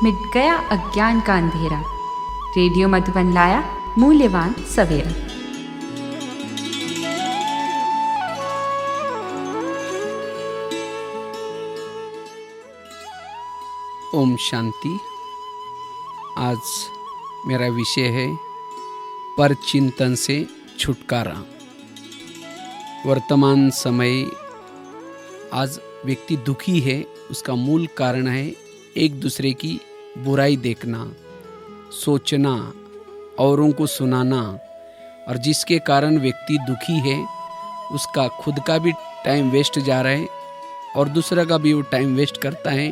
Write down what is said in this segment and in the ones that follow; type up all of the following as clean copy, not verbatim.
मिट गया अज्ञान का अंधेरा। रेडियो मधुबन लाया मूल्यवान सवेरा। ओम शांति। आज मेरा विषय है परचिंतन से छुटकारा। वर्तमान समय आज व्यक्ति दुखी है, उसका मूल कारण है एक दूसरे की बुराई देखना, सोचना, औरों को सुनाना, और जिसके कारण व्यक्ति दुखी है उसका खुद का भी टाइम वेस्ट जा रहा है और दूसरा का भी वो टाइम वेस्ट करता है।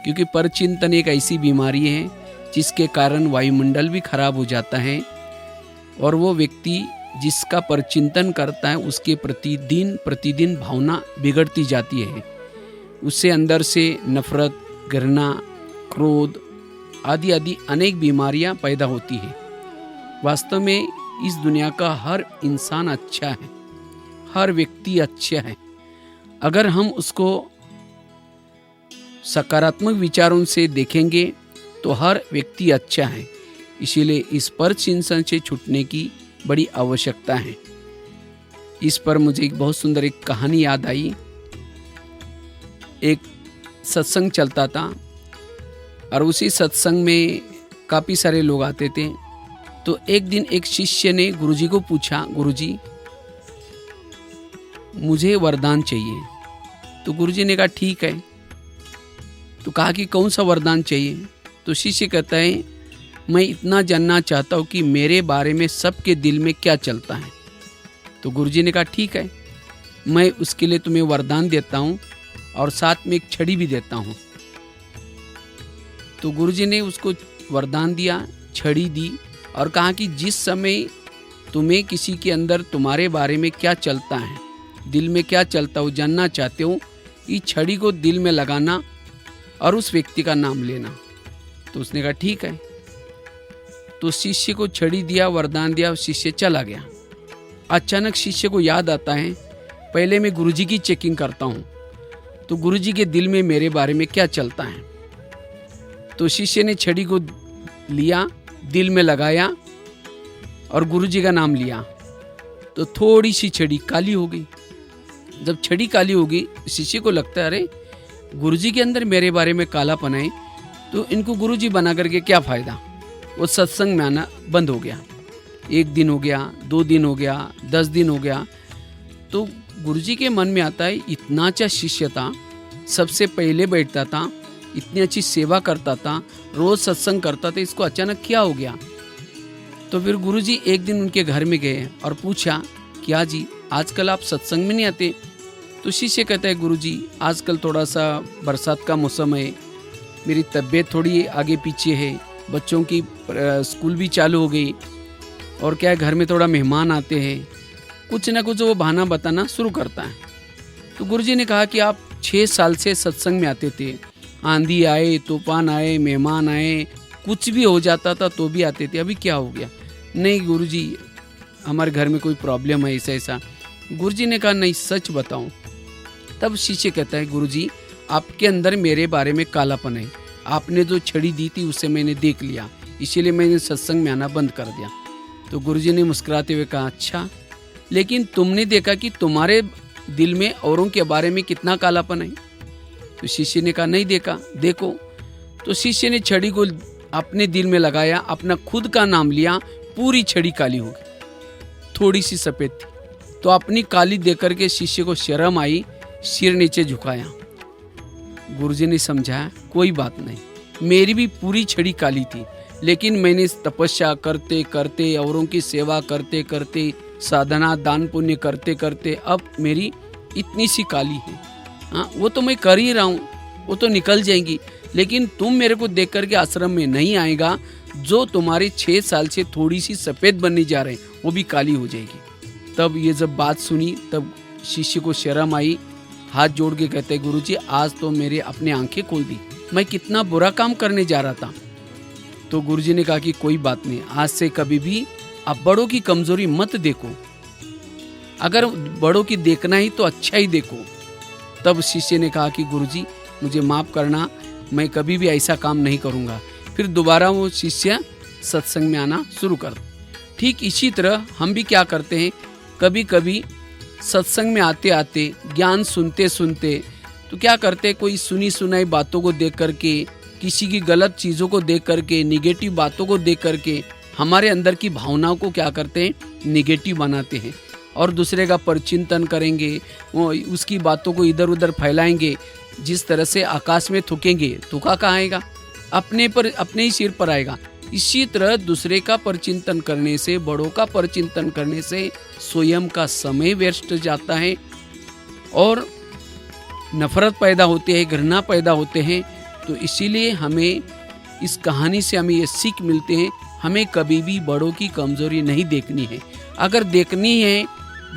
क्योंकि परचिंतन एक ऐसी बीमारी है जिसके कारण वायुमंडल भी खराब हो जाता है और वो व्यक्ति जिसका परचिंतन करता है उसके प्रति दिन प्रतिदिन भावना बिगड़ती जाती है। उससे अंदर से नफरत, घृणा, क्रोध आदि आदि अनेक बीमारियां पैदा होती है। वास्तव में इस दुनिया का हर इंसान अच्छा है, हर व्यक्ति अच्छा है। अगर हम उसको सकारात्मक विचारों से देखेंगे तो हर व्यक्ति अच्छा है। इसीलिए इस परचिंतन से छूटने की बड़ी आवश्यकता है। इस पर मुझे एक बहुत सुंदर एक कहानी याद आई। एक सत्संग चलता था और उसी सत्संग में काफ़ी सारे लोग आते थे। तो एक दिन एक शिष्य ने गुरुजी को पूछा, गुरुजी मुझे वरदान चाहिए। तो गुरुजी ने कहा ठीक है। तो कहा कि कौन सा वरदान चाहिए? तो शिष्य कहता है मैं इतना जानना चाहता हूँ कि मेरे बारे में सबके दिल में क्या चलता है। तो गुरुजी ने कहा ठीक है, मैं उसके लिए तुम्हें वरदान देता हूँ और साथ में एक छड़ी भी देता हूँ। तो गुरुजी ने उसको वरदान दिया, छड़ी दी और कहा कि जिस समय तुम्हें किसी के अंदर तुम्हारे बारे में क्या चलता है, दिल में क्या चलता हो, जानना चाहते हो, इस छड़ी को दिल में लगाना और उस व्यक्ति का नाम लेना। तो उसने कहा ठीक है। तो शिष्य को छड़ी दिया, वरदान दिया, शिष्य चला गया। अचानक शिष्य को याद आता है पहले मैं गुरुजी की चेकिंग करता हूँ तो गुरुजी के दिल में मेरे बारे में क्या चलता है। तो शिष्य ने छड़ी को लिया, दिल में लगाया और गुरुजी का नाम लिया। तो थोड़ी सी छड़ी काली हो गई। जब छड़ी काली हो गई शिष्य को लगता है अरे गुरुजी के अंदर मेरे बारे में कालापन है तो इनको गुरुजी बना करके क्या फ़ायदा। वो सत्संग में आना बंद हो गया। 1 दिन हो गया, 2 दिन हो गया, 10 दिन हो गया। तो गुरुजी के मन में आता है इतना अच्छा शिष्य था, सबसे पहले बैठता था, इतनी अच्छी सेवा करता था, रोज़ सत्संग करता था, इसको अचानक क्या हो गया। तो फिर गुरुजी एक दिन उनके घर में गए और पूछा क्या जी आजकल आप सत्संग में नहीं आते? तो शिष्य कहता है गुरुजी आजकल थोड़ा सा बरसात का मौसम है, मेरी तबीयत थोड़ी आगे पीछे है, बच्चों की स्कूल भी चालू हो गई और क्या है घर में थोड़ा मेहमान आते हैं, कुछ ना कुछ वो बहाना बताना शुरू करता है। तो गुरुजी ने कहा कि आप 6 साल से सत्संग में आते थे, आंधी आए, तूफान आए, मेहमान आए, कुछ भी हो जाता था तो भी आते थे, अभी क्या हो गया? नहीं गुरुजी हमारे घर में कोई प्रॉब्लम है, ऐसा ऐसा। गुरुजी ने कहा नहीं सच बताऊं। तब शिष्य कहता है गुरुजी आपके अंदर मेरे बारे में कालापन है, आपने जो छड़ी दी थी उससे मैंने देख लिया, इसीलिए मैंने सत्संग में आना बंद कर दिया। तो गुरुजी ने मुस्कुराते हुए कहा अच्छा, लेकिन तुमने देखा कि तुम्हारे दिल में औरों के बारे में कितना कालापन है? तो शिष्य ने कहा नहीं देखा। देखो। तो शिष्य ने छड़ी को अपने दिल में लगाया, अपना खुद का नाम लिया, पूरी छड़ी काली हो गई, थोड़ी सी सफ़ेद थी। तो अपनी काली देख करके शिष्य को शर्म आई, सिर नीचे झुकाया। गुरुजी ने समझाया कोई बात नहीं, मेरी भी पूरी छड़ी काली थी, लेकिन मैंने तपस्या करते करते, औरों की सेवा करते करते, साधना दान पुण्य करते करते अब मेरी इतनी सी काली है। हाँ वो तो मैं कर ही रहा हूँ, वो तो निकल जाएंगी, लेकिन तुम मेरे को देख करके आश्रम में नहीं आएगा, जो तुम्हारे 6 साल से थोड़ी सी सफ़ेद बनने जा रहे हैं वो भी काली हो जाएगी। तब ये जब बात सुनी तब शिष्य को शर्म आई, हाथ जोड़ के कहते गुरुजी आज तो मेरे अपने आंखें खोल दी, मैं कितना बुरा काम करने जा रहा था। तो गुरुजी ने कहा कि कोई बात नहीं, आज से कभी भी आप बड़ों की कमजोरी मत देखो, अगर बड़ों की देखना ही तो अच्छा ही देखो। तब शिष्य ने कहा कि गुरुजी मुझे माफ़ करना, मैं कभी भी ऐसा काम नहीं करूँगा। फिर दोबारा वो शिष्य सत्संग में आना शुरू कर। ठीक इसी तरह हम भी क्या करते हैं, कभी कभी सत्संग में आते आते, ज्ञान सुनते सुनते तो क्या करते हैं, कोई सुनी सुनाई बातों को देख करके, किसी की गलत चीज़ों को देख करके, निगेटिव बातों को देख करके हमारे अंदर की भावनाओं को क्या करते हैं, निगेटिव बनाते हैं और दूसरे का परचिंतन करेंगे, वो उसकी बातों को इधर उधर फैलाएंगे। जिस तरह से आकाश में थूकेंगे, थूका कहाँ आएगा, अपने पर, अपने ही सिर पर आएगा। इसी तरह दूसरे का परचिंतन करने से, बड़ों का परचिंतन करने से स्वयं का समय व्यस्त जाता है और नफरत पैदा होती है, घृणा पैदा होते हैं। तो इसीलिए हमें इस कहानी से हमें ये सीख मिलते हैं, हमें कभी भी बड़ों की कमजोरी नहीं देखनी है। अगर देखनी है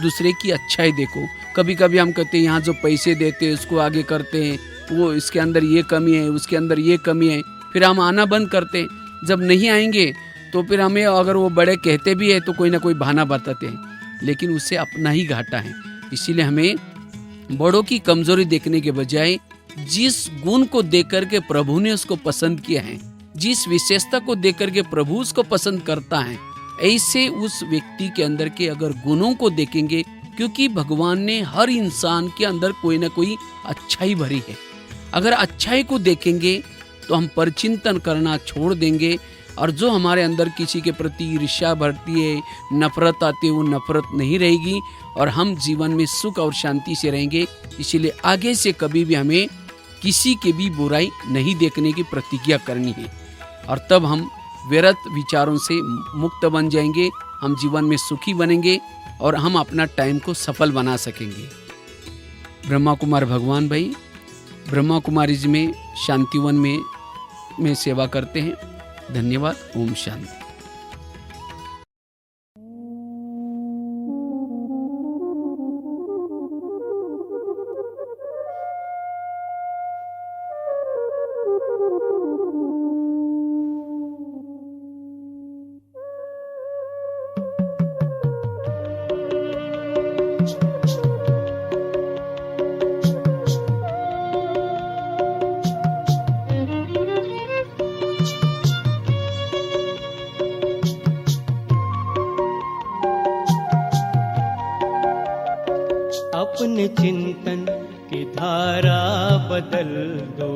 दूसरे की अच्छाई देखो। कभी कभी हम कहते हैं यहाँ जो पैसे देते हैं उसको आगे करते हैं, वो इसके अंदर ये कमी है, उसके अंदर ये कमी है, फिर हम आना बंद करते हैं। जब नहीं आएंगे तो फिर हमें, अगर वो बड़े कहते भी है तो कोई ना कोई बहाना बताते हैं, लेकिन उससे अपना ही घाटा है। इसीलिए हमें बड़ों की कमजोरी देखने के बजाय जिस गुण को देख करके प्रभु ने उसको पसंद किया है, जिस विशेषता को देख करके प्रभु उसको पसंद करता है, ऐसे उस व्यक्ति के अंदर के अगर गुणों को देखेंगे, क्योंकि भगवान ने हर इंसान के अंदर कोई ना कोई अच्छाई भरी है। अगर अच्छाई को देखेंगे तो हम परचिंतन करना छोड़ देंगे और जो हमारे अंदर किसी के प्रति ईर्ष्या भरती है, नफरत आती है, वो नफरत नहीं रहेगी और हम जीवन में सुख और शांति से रहेंगे। इसीलिए आगे से कभी भी हमें किसी के भी बुराई नहीं देखने की प्रतिज्ञा करनी है और तब हम व्यर्थ विचारों से मुक्त बन जाएंगे, हम जीवन में सुखी बनेंगे और हम अपना टाइम को सफल बना सकेंगे। ब्रह्मा कुमार भगवान भाई ब्रह्मा कुमारी जी में शांतिवन में सेवा करते हैं। धन्यवाद। ओम शांति। अपने चिंतन की धारा बदल दो,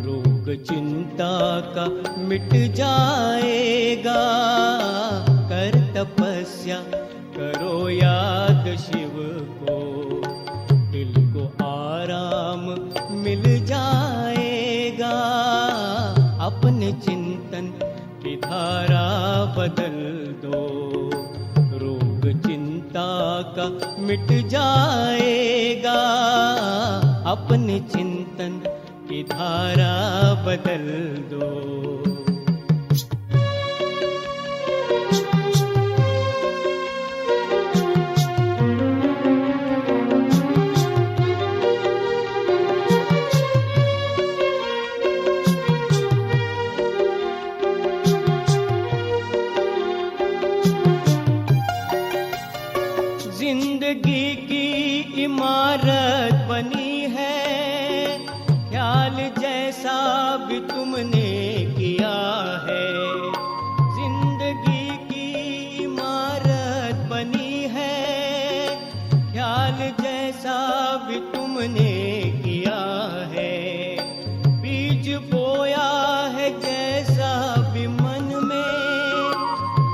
रोग चिंता का मिट जाएगा। कर तपस्या करो याद शिव को, दिल को आराम मिल जाएगा। अपने चिंतन की धारा बदल दो, रोग चिंता का मिट जाएगा। अपने चिंतन की धारा बदल दो। जिंदगी की इमारत बनी है, ख्याल जैसा भी तुमने किया है। जिंदगी की इमारत बनी है, ख्याल जैसा भी तुमने किया है। बीज बोया है जैसा भी मन में,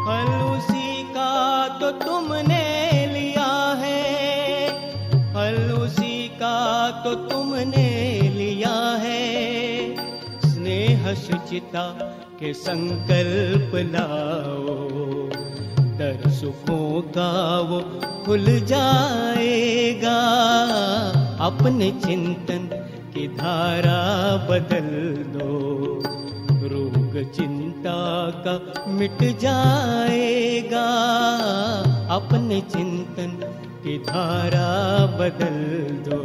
फल उसी का तो तुमने तो तुमने लिया है। स्नेह शुचिता के संकल्प लाओ, दर सुखों का वो खुल जाएगा। अपने चिंतन की धारा बदल दो, रोग चिंता का मिट जाएगा। अपने चिंतन की धारा बदल दो।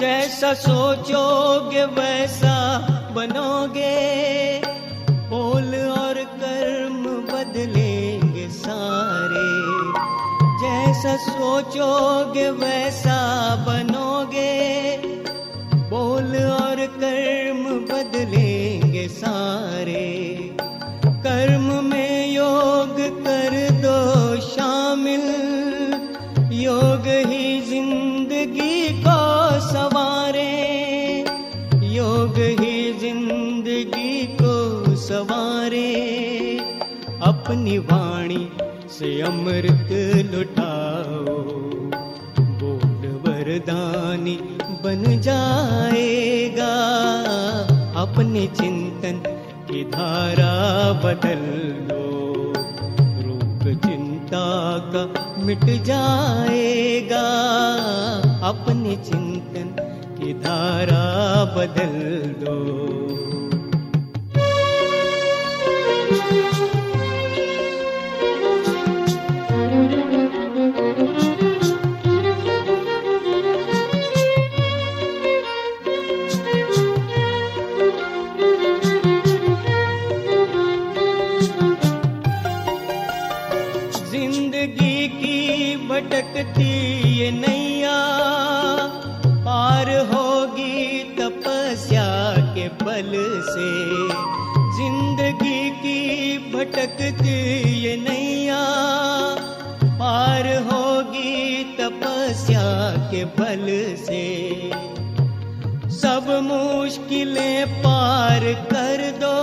जैसा सोचोगे वैसा बनोगे, बोल और कर्म बदलेंगे सारे। जैसा सोचोगे वैसा बनोगे, बोल और कर्म बदलेंगे सारे। कर्म में योग कर दो शामिल, योग ही जिंदगी को सवारे, योग ही जिंदगी को सवारे। अपनी वाणी से अमृत लुटाओ, बोल वरदानी बन जाएगा। अपने चिंतन की धारा बदल लो, रोग चिंता का मिट जाएगा। अपने चिंतन की धारा बदल दो। जिंदगी की भटकती ये नैया पार होगी तपस्या के बल से। जिंदगी की भटकती ये नैया पार होगी तपस्या के बल से। सब मुश्किलें पार कर दो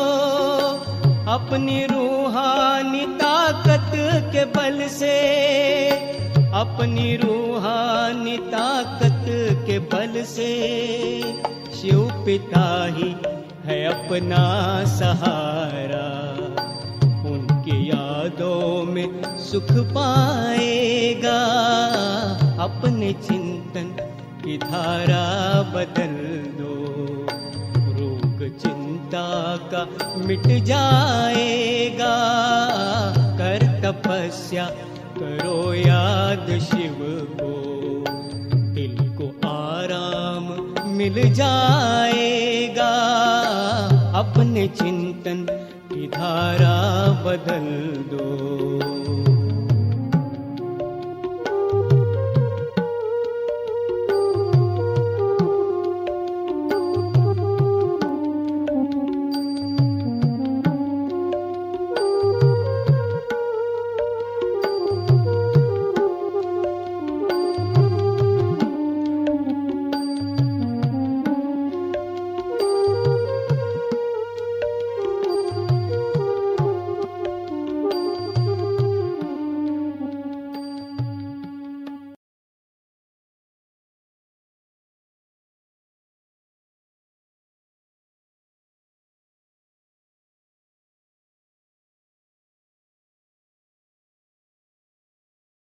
अपनी रूहानी ताकत के बल से। अपनी रूहानी ताकत के बल से। शिव पिता ही है अपना सहारा, उनकी यादों में सुख पाएगा। अपने चिंतन की धारा बदल दो, रोग चिंता का मिट जाएगा। कर तपस्या करो याद शिव को, दिल को आराम मिल जाएगा। अपने चिंतन की धारा बदल दो।